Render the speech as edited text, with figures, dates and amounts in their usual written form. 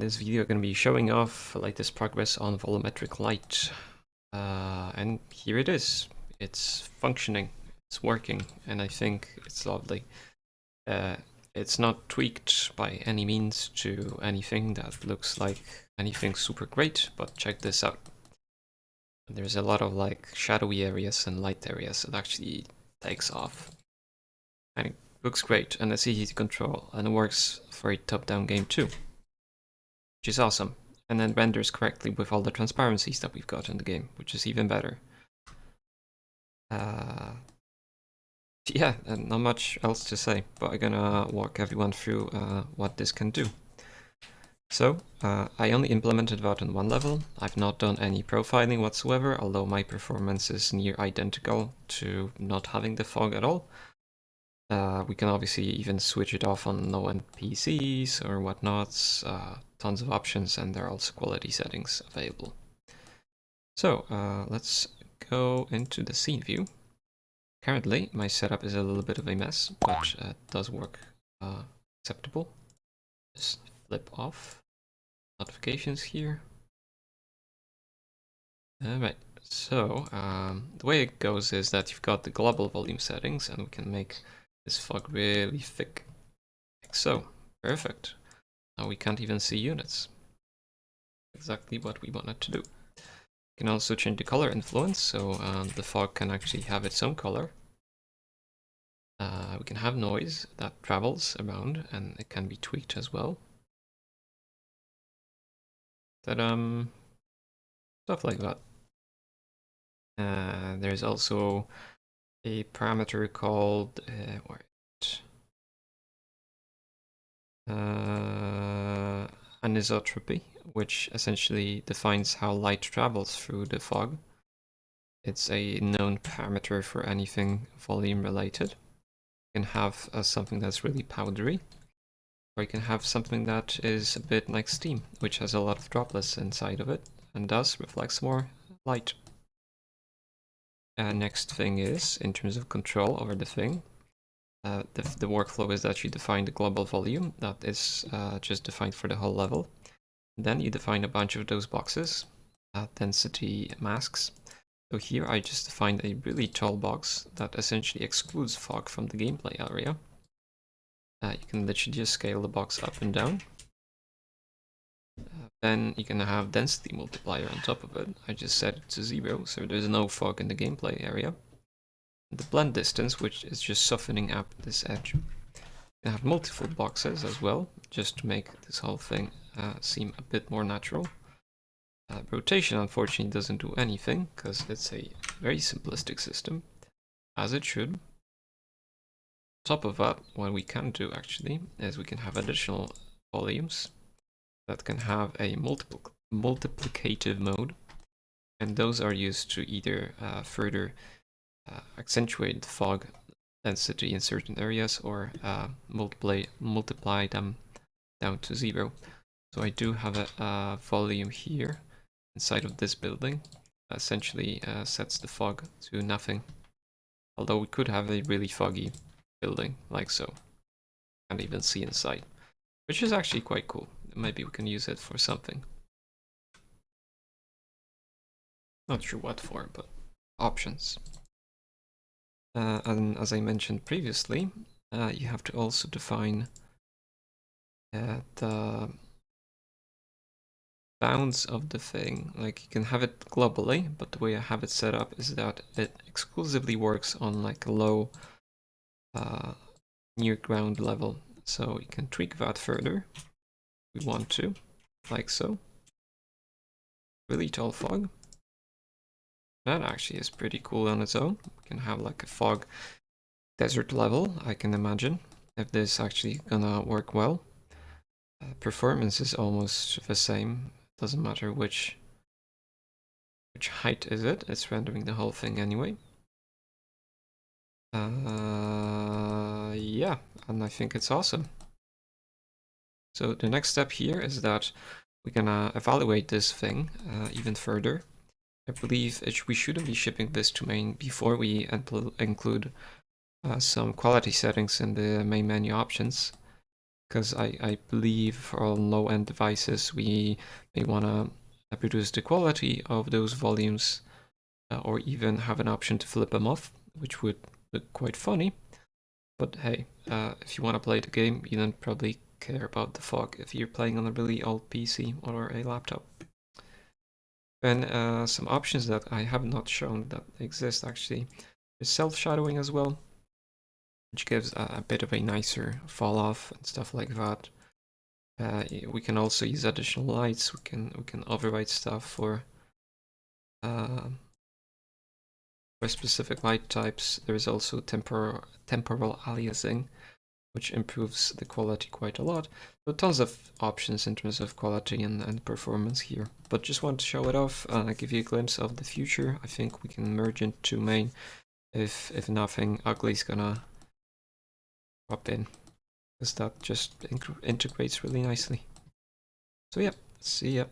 This video going to be showing off the latest progress on volumetric light. And here it is. It's functioning, it's working, and I think it's lovely. It's not tweaked by any means to anything that looks like anything super great, but check this out. There's a lot of like shadowy areas and light areas that actually takes off. And it looks great, and it's easy to control, and it works for a top-down game too, which is awesome. And then renders correctly with all the transparencies that we've got in the game, which is even better. Yeah, and not much else to say, but I'm gonna walk everyone through what this can do. So, I only implemented that on one level. I've not done any profiling whatsoever, although my performance is near identical to not having the fog at all. We can obviously even switch it off on low-end PCs or whatnot. Tons of options, and there are also quality settings available. So let's go into the scene view. Currently, my setup is a little bit of a mess, but it does work acceptable. Just flip off notifications here. Alright, so the way it goes is that you've got the global volume settings, and we can make this fog really thick, like so. Perfect. Now we can't even see units. Exactly what we wanted to do. We can also change the color influence, so the fog can actually have its own color. We can have noise that travels around, and it can be tweaked as well. Stuff like that. There's also a parameter called anisotropy, which essentially defines how light travels through the fog. It's a known parameter for anything volume related. You can have something that's really powdery, or you can have something that is a bit like steam, which has a lot of droplets inside of it and thus reflects more light. Next thing is, in terms of control over the thing, the workflow is that you define the global volume that is just defined for the whole level. Then you define a bunch of those boxes, density masks. So here I just defined a really tall box that essentially excludes fog from the gameplay area. You can literally just scale the box up and down. Then you can have density multiplier on top of it. I just set it to 0, so there's no fog in the gameplay area. The blend distance, which is just softening up this edge. You can have multiple boxes as well, just to make this whole thing seem a bit more natural. Rotation unfortunately doesn't do anything, because it's a very simplistic system, as it should. On top of that, what we can do actually is we can have additional volumes that can have a multiplicative mode, and those are used to either further accentuate the fog density in certain areas or multiply them down to 0. So I do have a volume here inside of this building that essentially sets the fog to nothing. Although we could have a really foggy building like so. Can't even see inside, which is actually quite cool. Maybe we can use it for something. Not sure what for, but options. And as I mentioned previously, you have to also define the bounds of the thing. Like, you can have it globally, but the way I have it set up is that it exclusively works on like a low near ground level. So you can tweak that further if we want to, like so. Really tall fog. That actually is pretty cool on its own. We can have like a fog desert level, I can imagine, if this actually gonna work well. Performance is almost the same. Doesn't matter which height is it. It's rendering the whole thing anyway. Yeah, and I think it's awesome. So the next step here is that we're gonna evaluate this thing even further. I believe we shouldn't be shipping this to main before we include some quality settings in the main menu options. because I believe for all low-end devices we may want to reduce the quality of those volumes, or even have an option to flip them off, which would look quite funny. But hey, if you want to play the game, you don't probably care about the fog if you're playing on a really old PC or a laptop. And some options that I have not shown that exist actually is self-shadowing as well, which gives a bit of a nicer fall off and stuff like that. We can also use additional lights. We can override stuff for specific light types. There is also temporal aliasing, which improves the quality quite a lot. So tons of options in terms of quality and performance here. But just want to show it off, give you a glimpse of the future. I think we can merge into main if nothing ugly is gonna pop in, because that just integrates really nicely. So yeah, see ya.